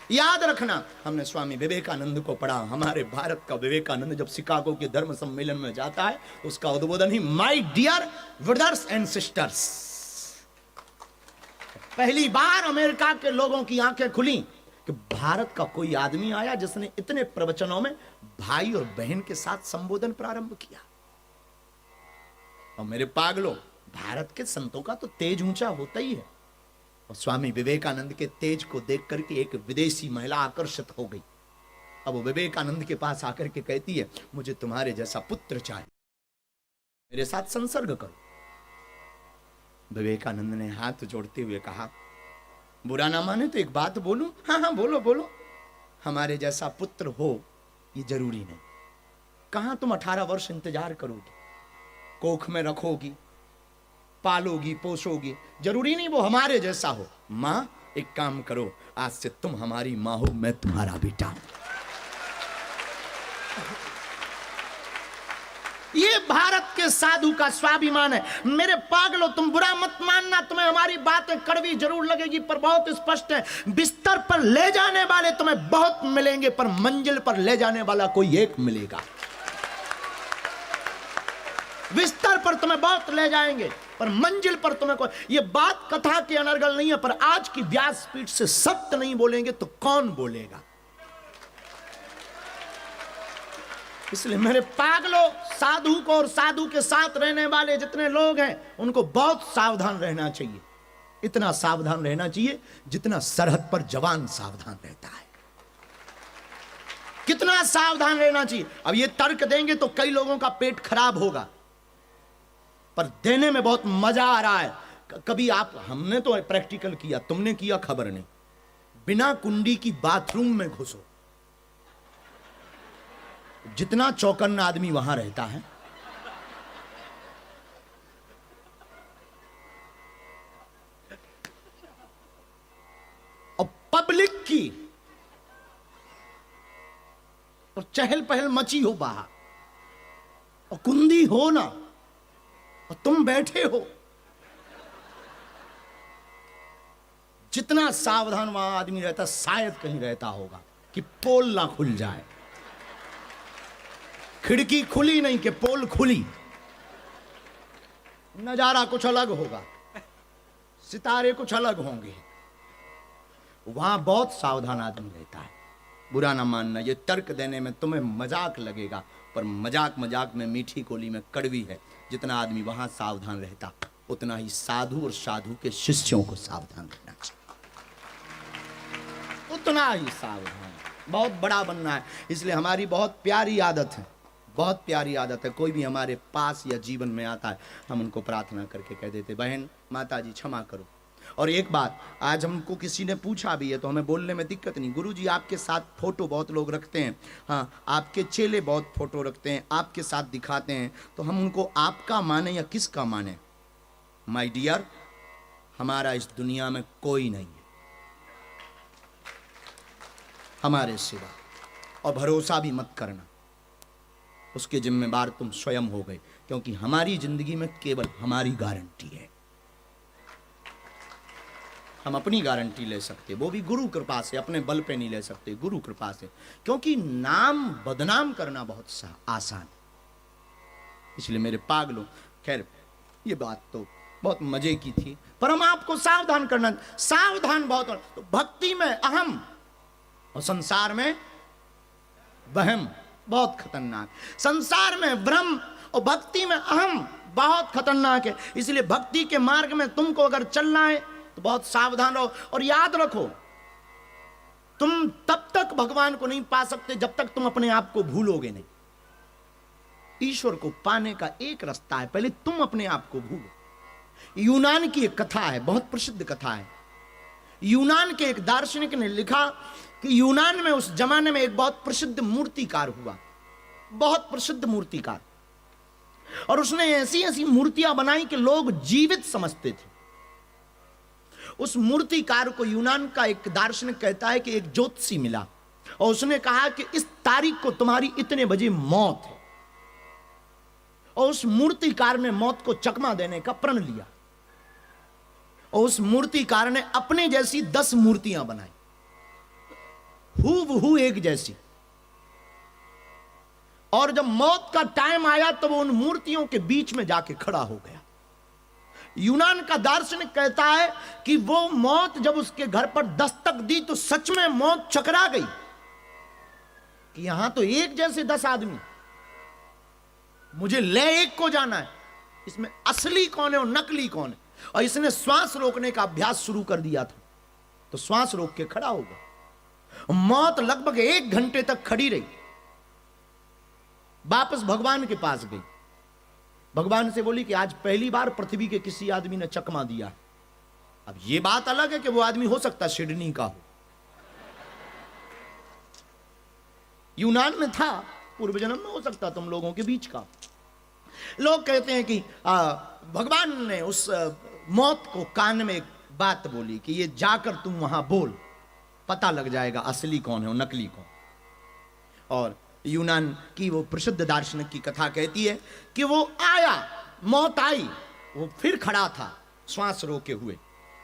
याद रखना, हमने स्वामी विवेकानंद को पढ़ा। हमारे भारत का विवेकानंद जब शिकागो के धर्म सम्मेलन में जाता है तो उसका उद्बोधन ही my dear brothers and sisters. पहली बार अमेरिका के लोगों की आंखें खुली कि भारत का कोई आदमी आया जिसने इतने प्रवचनों में भाई और बहन के साथ संबोधन प्रारंभ किया। और मेरे पागलों, भारत के संतों का तो तेज ऊंचा होता ही है, और स्वामी विवेकानंद के तेज को देख करके एक विदेशी महिला आकर्षित हो गई। अब वो विवेकानंद के पास आकर के कहती है, मुझे तुम्हारे जैसा पुत्र चाहिए, मेरे साथ संसर्ग करो। विवेकानंद ने हाथ जोड़ते हुए कहा, बुरा ना माने तो एक बात बोलूं? हाँ हाँ बोलो बोलो। हमारे जैसा पुत्र हो ये जरूरी नहीं। कहां तुम 18 वर्ष इंतजार करोगी, कोख में रखोगी, पालोगी, पोसोगी, जरूरी नहीं वो हमारे जैसा हो। मां एक काम करो, आज से तुम हमारी मां हो, मैं तुम्हारा बेटा हूं। ये भारत के साधु का स्वाभिमान है। मेरे पागलों, तुम बुरा मत मानना, तुम्हें हमारी बातें कड़वी जरूर लगेगी पर बहुत स्पष्ट है। बिस्तर पर ले जाने वाले तुम्हें बहुत मिलेंगे पर मंजिल पर ले जाने वाला कोई एक मिलेगा। बिस्तर पर तुम्हें बहुत ले जाएंगे पर मंजिल पर तुम्हें कोई। ये बात कथा की अनर्गल नहीं है, पर आज की व्यासपीठ से सत्य नहीं बोलेंगे तो कौन बोलेगा? इसलिए मेरे पागलों, साधु को और साधु के साथ रहने वाले जितने लोग हैं उनको बहुत सावधान रहना चाहिए। इतना सावधान रहना चाहिए जितना सरहद पर जवान सावधान रहता है। कितना सावधान रहना चाहिए। अब ये तर्क देंगे तो कई लोगों का पेट खराब होगा, पर देने में बहुत मजा आ रहा है। कभी आप, हमने तो प्रैक्टिकल किया, तुमने किया खबर नहीं, बिना कुंडी की बाथरूम में घुसो, जितना चौकन्ना आदमी वहां रहता है, और पब्लिक की और चहल पहल मची हो बाहर, और कुंडी हो ना, और तुम बैठे हो, जितना सावधान वहां आदमी रहता, शायद कहीं रहता होगा कि पोल ना खुल जाए। खिड़की खुली नहीं कि पोल खुली, नजारा कुछ अलग होगा, सितारे कुछ अलग होंगे। वहां बहुत सावधान आदमी रहता है। बुरा ना मानना, ये तर्क देने में तुम्हें मजाक लगेगा, पर मजाक मजाक में मीठी गोली में कड़वी है। जितना आदमी वहां सावधान रहता, उतना ही साधु और साधु के शिष्यों को सावधान रहना चाहिए, उतना ही सावधान। बहुत बड़ा बनना है। इसलिए हमारी बहुत प्यारी आदत है, बहुत प्यारी आदत है। कोई भी हमारे पास या जीवन में आता है, हम उनको प्रार्थना करके कह देते, बहन माता जी क्षमा करो। और एक बात, आज हमको किसी ने पूछा भी है तो हमें बोलने में दिक्कत नहीं, गुरुजी आपके साथ फोटो बहुत लोग रखते हैं, हाँ आपके चेले बहुत फोटो रखते हैं, आपके साथ दिखाते हैं, तो हम उनको आपका माने या किसका माने? माय डियर, हमारा इस दुनिया में कोई नहीं है हमारे सिवा, और भरोसा भी मत करना, उसके जिम्मेदार तुम स्वयं हो गए, क्योंकि हमारी जिंदगी में केवल हमारी गारंटी है। हम अपनी गारंटी ले सकते, वो भी गुरु कृपा से, अपने बल पे नहीं ले सकते, गुरु कृपा से, क्योंकि नाम बदनाम करना बहुत आसान है। इसलिए मेरे पागलों, खैर ये बात तो बहुत मजे की थी, पर हम आपको सावधान करना, सावधान बहुत। तो भक्ति में अहम और संसार में वहम बहुत खतरनाक। संसार में भ्रम और भक्ति में अहम बहुत खतरनाक है। इसलिए भक्ति के मार्ग में तुमको अगर चलना है तो बहुत सावधान रहो, और याद रखो, तुम तब तक भगवान को नहीं पा सकते जब तक तुम अपने आप को भूलोगे नहीं। ईश्वर को पाने का एक रास्ता है, पहले तुम अपने आप को भूलो। यूनान की एक कथा है, बहुत प्रसिद्ध कथा है। यूनान के एक दार्शनिक ने लिखा कि यूनान में उस जमाने में एक बहुत प्रसिद्ध मूर्तिकार हुआ, बहुत प्रसिद्ध मूर्तिकार, और उसने ऐसी ऐसी मूर्तियां बनाई कि लोग जीवित समझते थे। उस मूर्तिकार को यूनान का एक दार्शनिक कहता है कि एक ज्योतिषी मिला और उसने कहा कि इस तारीख को तुम्हारी इतने बजे मौत है, और उस मूर्तिकार ने मौत को चकमा देने का प्रण लिया, और उस मूर्तिकार ने अपने जैसी 10 मूर्तियां बनाई। हूबहू एक जैसी। और जब मौत का टाइम आया तो वो उन मूर्तियों के बीच में जाके खड़ा हो गया। यूनान का दार्शनिक कहता है कि वो मौत जब उसके घर पर दस्तक दी तो सच में मौत चकरा गई कि यहां तो एक जैसे 10 आदमी, मुझे ले एक को जाना है, इसमें असली कौन है और नकली कौन है। और इसने श्वास रोकने का अभ्यास शुरू कर दिया था, तो श्वास रोक के खड़ा होगा। मौत लगभग 1 घंटे तक खड़ी रही, वापस भगवान के पास गई, भगवान से बोली कि आज पहली बार पृथ्वी के किसी आदमी ने चकमा दिया। अब यह बात अलग है कि वो आदमी हो सकता सिडनी का हो, यूनान में था, पूर्व जन्म में हो सकता तुम लोगों के बीच का। लोग कहते हैं कि भगवान ने उस मौत को कान में एक बात बोली कि ये जाकर तुम वहां बोल, पता लग जाएगा असली कौन है और नकली कौन। और यूनान की वो प्रसिद्ध दार्शनिक की कथा कहती है कि वो आया, मौत आई, वो फिर खड़ा था श्वास रोके हुए।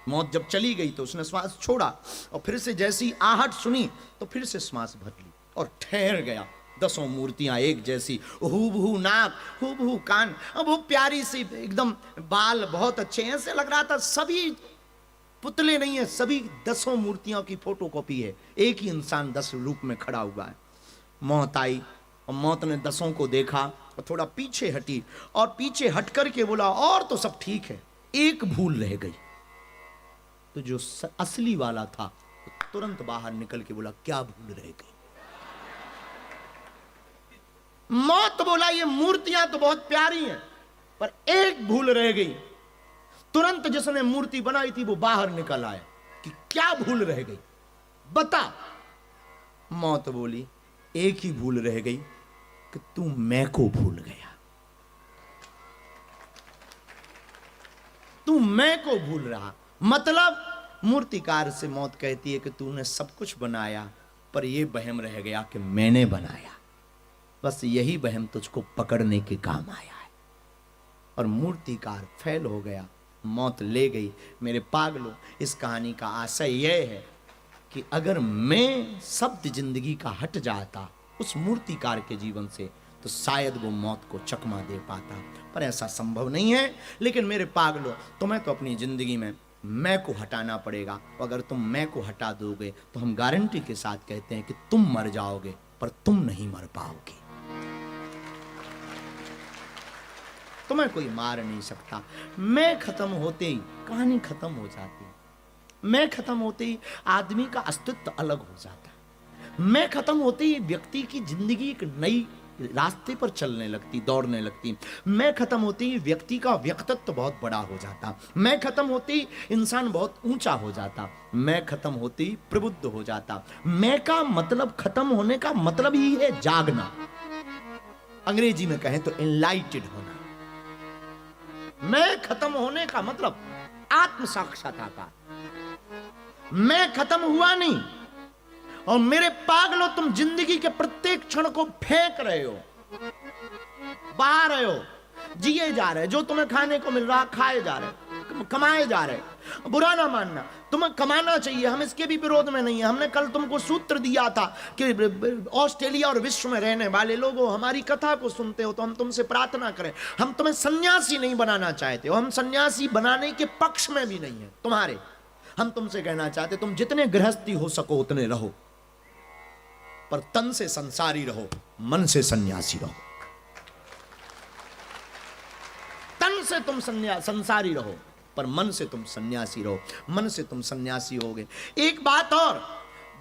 मौत जब चली गई तो उसने श्वास छोड़ा और फिर से जैसी आहट सुनी तो फिर से श्वास भर ली और ठहर गया। 10 मूर्तियां एक जैसी, हूबहू नाक, हूबहू कान, अब वो प्यारी सी एकदम, बाल बहुत अच्छे, ऐसे लग रहा था सभी पुतले नहीं है, सभी 10 मूर्तियों की फोटोकॉपी है, एक ही इंसान 10 रूप में खड़ा हुआ है। मौत आई और मौत ने 10 को देखा और थोड़ा पीछे हटी और पीछे हट करके बोला और तो सब ठीक है, एक भूल रह गई। तो जो असली वाला था तो तुरंत बाहर निकल के बोला क्या भूल रह गई। मौत बोला ये मूर्तियां तो बहुत प्यारी हैं पर एक भूल रह गई। तुरंत जिसने मूर्ति बनाई थी वो बाहर निकल आया कि क्या भूल रह गई बता। मौत बोली एक ही भूल रह गई कि तू मैं को भूल गया, तू मैं को भूल रहा। मतलब मूर्तिकार से मौत कहती है कि तूने सब कुछ बनाया पर यह वहम रह गया कि मैंने बनाया, बस यही वहम तुझको पकड़ने के काम आया है। और मूर्तिकार फेल हो गया, मौत ले गई। मेरे पागलों, इस कहानी का आशय यह है कि अगर मैं शब्द जिंदगी का हट जाता उस मूर्तिकार के जीवन से तो शायद वो मौत को चकमा दे पाता, पर ऐसा संभव नहीं है। लेकिन मेरे पागलों, तुम्हें तो अपनी जिंदगी में मैं को हटाना पड़ेगा। अगर तुम मैं को हटा दोगे तो हम गारंटी के साथ कहते हैं कि तुम मर जाओगे पर तुम नहीं मर पाओगे। तुम्हें कोई मार नहीं सकता। मैं खत्म होते ही कहानी खत्म हो जाती है। मैं खत्म होते ही आदमी का अस्तित्व अलग हो जाता है। मैं खत्म होते ही व्यक्ति की जिंदगी एक नई रास्ते पर चलने लगती, दौड़ने लगती। मैं खत्म होते ही व्यक्ति का व्यक्तित्व बहुत बड़ा हो जाता। मैं खत्म होते ही इंसान बहुत ऊंचा हो जाता। मैं खत्म होते ही प्रबुद्ध हो जाता। मैं का मतलब, खत्म होने का मतलब ही है जागना। अंग्रेजी में कहें तो एनलाइटेड होना। मैं खत्म होने का मतलब आत्म साक्षात्कार। मैं खत्म हुआ नहीं। और मेरे पागलों, तुम जिंदगी के प्रत्येक क्षण को फेंक रहे हो, बहा रहे हो, जिए जा रहे। जो तुम्हें खाने को मिल रहा खाए जा रहे, कमाए जा रहे। बुरा ना मानना, तुम्हें कमाना चाहिए, हम इसके भी विरोध में नहीं है। हमने कल तुमको सूत्र दिया था कि ऑस्ट्रेलिया और विश्व में रहने वाले लोगों, हमारी कथा को सुनते हो तो हम तुमसे प्रार्थना करें। हम तुम्हें सन्यासी नहीं बनाना चाहते हो, हम सन्यासी बनाने के पक्ष में भी नहीं है तुम्हारे। हम तुमसे कहना चाहते तुम जितने गृहस्थी हो सको उतने रहो, पर तन से संसारी रहो, मन से सन्यासी रहो। तन से तुम संसारी रहो पर मन से तुम सन्यासी रहो। मन से तुम सन्यासी होगे। एक बात और,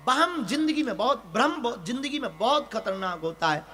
वहम जिंदगी में बहुत, भ्रम जिंदगी में बहुत खतरनाक होता है।